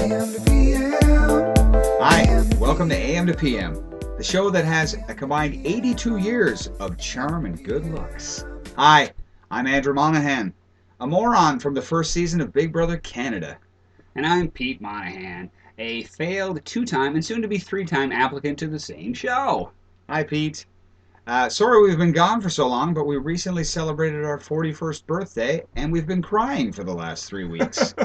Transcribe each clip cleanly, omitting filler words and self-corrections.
Hi, welcome to AM2PM, the show that has a combined 82 years of charm and good looks. Hi, I'm Andrew Monahan, a moron from the first season of Big Brother Canada. And I'm Pete Monahan, a failed two-time and soon-to-be three-time applicant to the same show. Hi, Pete. Sorry we've been gone for so long, but we recently celebrated our 41st birthday, and we've been crying for the last 3 weeks.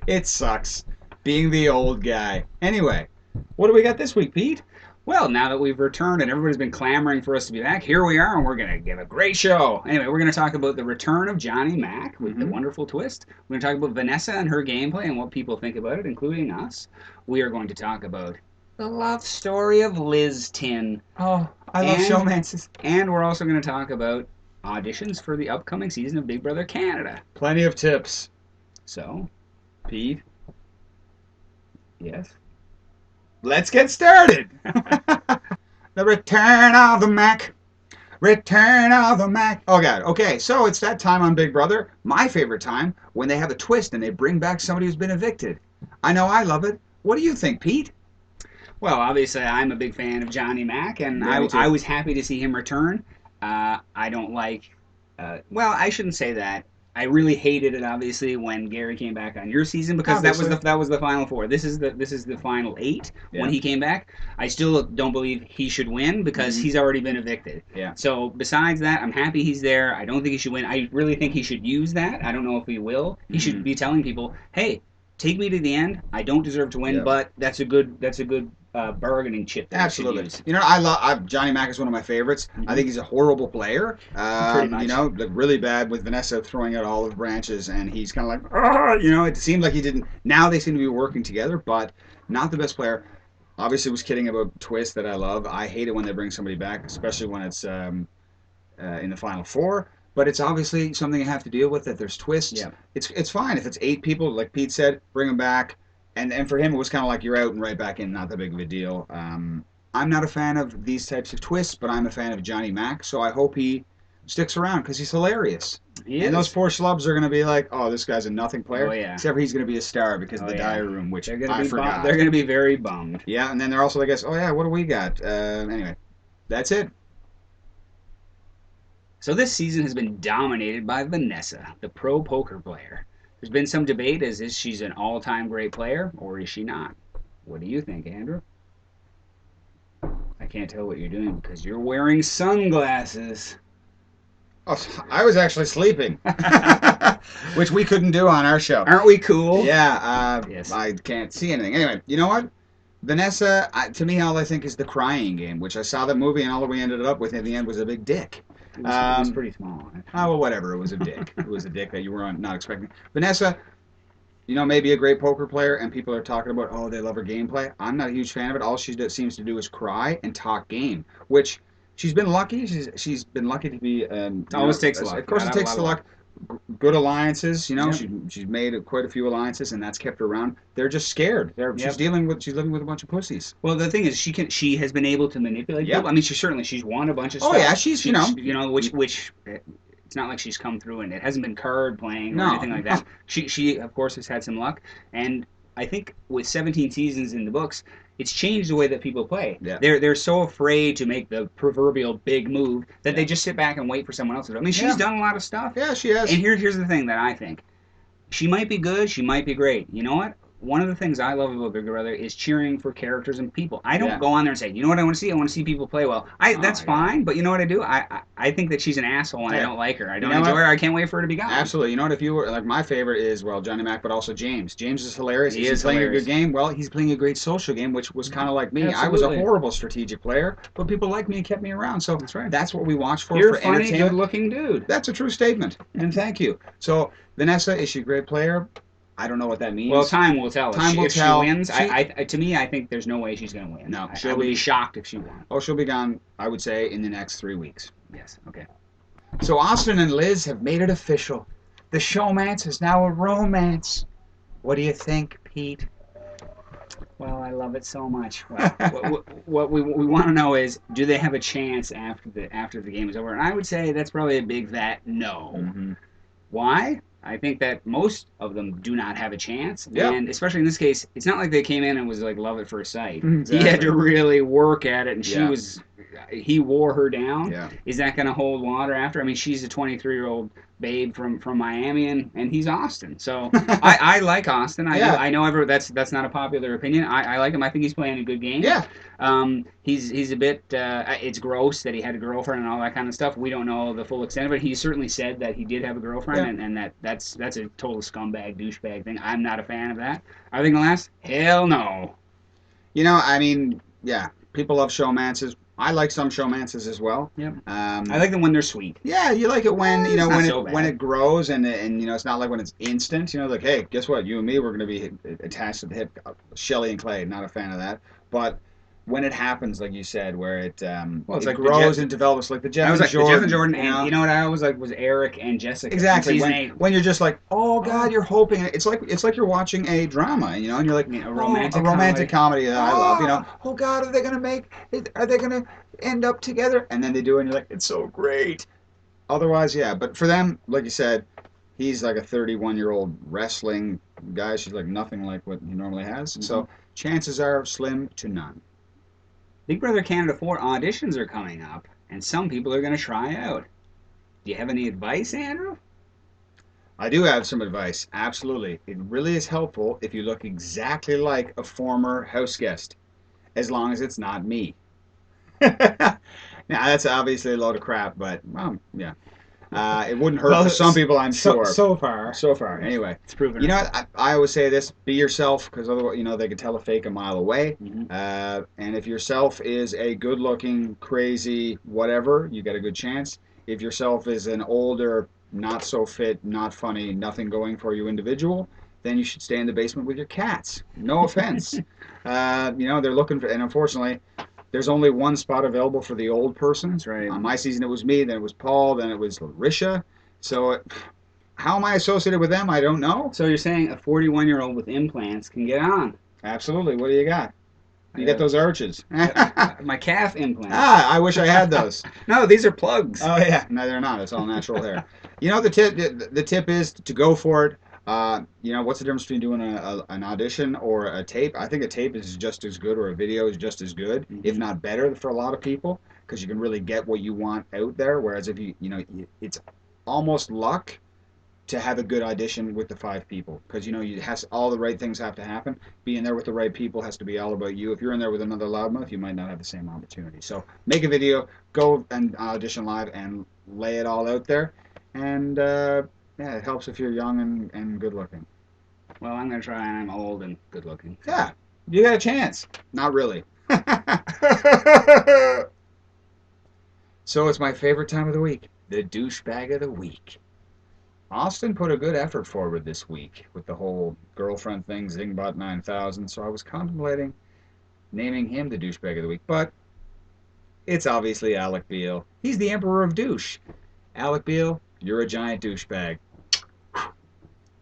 It sucks, being the old guy. Anyway, what do we got this week, Pete? Well, now that we've returned and everybody's been clamoring for us to be back, here we are, and we're going to give a great show. Anyway, we're going to talk about the return of Johnny Mack with the wonderful twist. We're going to talk about Vanessa and her gameplay and what people think about it, including us. We are going to talk about the love story of LizTin. Oh, I love showmances. And we're also going to talk about auditions for the upcoming season of Big Brother Canada. Plenty of tips. So, Pete, yes? Let's get started. The return of the Mack. Return of the Mack. Oh, God. Okay, so it's that time on Big Brother, my favorite time, when they have a twist and they bring back somebody who's been evicted. I know I love it. What do you think, Pete? Well, obviously, I'm a big fan of Johnny Mack, and Yeah, I was happy to see him return. I don't like... well, I shouldn't say that. I really hated it, obviously, when Gary came back on your season, because that was the final four. This is the final 8 when he came back. I still don't believe he should win because he's already been evicted. Yeah. So besides that, I'm happy he's there. I don't think he should win. I really think he should use that. I don't know if he will. He should be telling people, "Hey, take me to the end. I don't deserve to win, but that's a good bargaining chip." That Absolutely. Use. You know, I Johnny Mack is one of my favorites. I think he's a horrible player. Pretty much. You know, really bad with Vanessa throwing out olive branches, and he's kind of like, you know, it seemed like he didn't. Now they seem to be working together, but not the best player. Obviously, was kidding about Twist that I love. I hate it when they bring somebody back, especially when it's in the final 4. But it's obviously something you have to deal with. That there's twists. Yeah. It's fine if it's 8 people, like Pete said, bring them back. And for him, it was kind of like you're out and right back in, not that big of a deal. I'm not a fan of these types of twists, but I'm a fan of Johnny Mack, so I hope he sticks around because he's hilarious. And those 4 schlubs are going to be like, oh, this guy's a nothing player. Oh, yeah. Except for he's going to be a star because of the diary room, which I forgot. They're going to be very bummed. Yeah, and then they're also, I guess, oh, yeah, what do we got? Anyway, that's it. So this season has been dominated by Vanessa, the pro poker player. There's been some debate as is she's an all-time great player, or is she not? What do you think, Andrew? I can't tell what you're doing because you're wearing sunglasses. Oh, I was actually sleeping, which we couldn't do on our show. Aren't we cool? Yeah, Yes. I can't see anything. Anyway, you know what? Vanessa, to me, all I think is the crying game, which I saw the movie, and all we ended up with in the end was a big dick. It was pretty small. Oh, well, whatever. It was a dick. It was a dick that you were not expecting. Vanessa, you know, maybe a great poker player, and people are talking about, oh, they love her gameplay. I'm not a huge fan of it. All she seems to do is cry and talk game, which she's been lucky. She's been lucky to be. Always takes luck. Of course, it takes the luck. Good alliances, you know. Yeah. She's made quite a few alliances, and that's kept her around. They're just scared. She's living with a bunch of pussies. Well, the thing is, she has been able to manipulate people. I mean, she's won a bunch of stuff. Oh yeah, she's you know which it's not like she's come through and it hasn't been card playing or anything like that. She of course has had some luck, and I think with 17 seasons in the books, it's changed the way that people play. Yeah. They're so afraid to make the proverbial big move that they just sit back and wait for someone else to do it. I mean, she's done a lot of stuff. Yeah, she has. And here's the thing that I think. She might be good, she might be great. You know what? One of the things I love about Big Brother is cheering for characters and people. I don't go on there and say, you know what I want to see? I want to see people play well. That's fine, but you know what I do? I think that she's an asshole and I don't like her. I don't enjoy her. I can't wait for her to be gone. Absolutely. You know what? If you were, like, my favorite is, well, Johnny Mack, but also James. James is hilarious. He's playing hilarious. a good game. Well, he's playing a great social game, which was kind of like me. Absolutely. I was a horrible strategic player, but people liked me and kept me around. So that's right. That's what we watch for. You're for a funny, entertainment. good-looking dude. That's a true statement, and thank you. So, Vanessa, is she a great player? I don't know what that means. Well, time will tell. Time will if tell. She wins, to me, I think there's no way she's going to win. No, I would be shocked if she won. Oh, she'll be gone, I would say, in the next 3 weeks. Yes, okay. So Austin and Liz have made it official. The showmance is now a romance. What do you think, Pete? Well, I love it so much. What we want to know is, do they have a chance after the game is over? And I would say that's probably a big fat no. Mm-hmm. Why? I think that most of them do not have a chance. Yeah. And especially in this case, it's not like they came in and was like love at first sight. Exactly. He had to really work at it, and Yeah. he wore her down. Yeah. Is that going to hold water after? I mean, she's a 23-year-old babe from Miami, and he's Austin. So I like Austin. I know that's not a popular opinion. I like him. I think he's playing a good game. Yeah. He's a bit. It's gross that he had a girlfriend and all that kind of stuff. We don't know the full extent of it. He certainly said that he did have a girlfriend, and that's a total scumbag, douchebag thing. I'm not a fan of that. Are they gonna last? Hell no. You know, I mean, yeah, people love showmances. I like some showmances as well. Yep. I like them when they're sweet. Yeah, you like it when It's when it grows and it's not like when it's instant. Like, hey, guess what? You and me, we're going to be attached to the hip. Shelley and Clay, not a fan of that. But when it happens, like you said, where it it's it like grows and develops, like the Jeff and Jordan. The Jeff and Jordan, and you know what I always like was Eric and Jessica. Exactly. When you're just like, oh God, you're hoping. It's like you're watching a drama, and you're like a romantic comedy that I love. Oh God, are they gonna end up together? And then they do, and you're like, it's so great. Otherwise, yeah. But for them, like you said, he's like a 31-year-old wrestling guy. She's like nothing like what he normally has. Mm-hmm. So chances are slim to none. Big Brother Canada 4 auditions are coming up, and some people are going to try out. Do you have any advice, Andrew? I do have some advice. Absolutely. It really is helpful if you look exactly like a former house guest, as long as it's not me. Now, that's obviously a load of crap, but, yeah. It wouldn't hurt for some people, I'm sure. So far. Anyway. It's proven. You know what? I always say this, be yourself, because otherwise, they can tell a fake a mile away. Mm-hmm. And if yourself is a good-looking, crazy, whatever, you got a good chance. If yourself is an older, not so fit, not funny, nothing going for you individual, then you should stay in the basement with your cats. No offense. They're looking for, and unfortunately, there's only one spot available for the old person. That's right. On my season, it was me, then it was Paul, then it was Larisha. So how am I associated with them? I don't know. So you're saying a 41-year-old with implants can get on? Absolutely. What do you got? You got those arches. My calf implants. I wish I had those. No, these are plugs. Oh, yeah. No, they're not. It's all natural hair. The tip is to go for it. What's the difference between doing an audition or a tape? I think a tape is just as good, or a video is just as good, mm-hmm. if not better, for a lot of people, because you can really get what you want out there. Whereas if it's almost luck to have a good audition with the 5 people, because all the right things have to happen. Being there with the right people has to be all about you. If you're in there with another loudmouth, you might not have the same opportunity. So make a video, go and audition live, and lay it all out there, and yeah, it helps if you're young and good looking. Well, I'm going to try, and I'm old and good looking. Yeah, you got a chance. Not really. So it's my favorite time of the week, the douchebag of the week. Austin put a good effort forward this week with the whole girlfriend thing, Zingbot 9000, so I was contemplating naming him the douchebag of the week, but it's obviously Alec Beal. He's the emperor of douche. Alec Beal, you're a giant douchebag.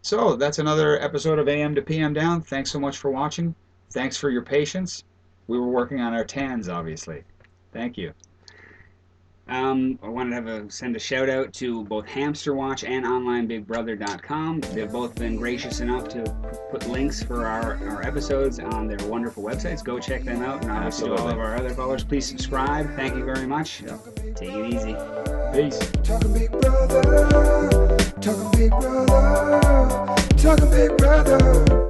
So that's another episode of AM to PM Down. Thanks so much for watching. Thanks for your patience. We were working on our tans, obviously. Thank you. I wanted to send a shout out to both Hamster Watch and OnlineBigBrother.com. They've both been gracious enough to put links for our episodes on their wonderful websites. Go check them out, and obviously to all of our other followers. Please subscribe. Thank you very much. Take it easy. Peace. Talking big brother, talking big brother, talking big brother.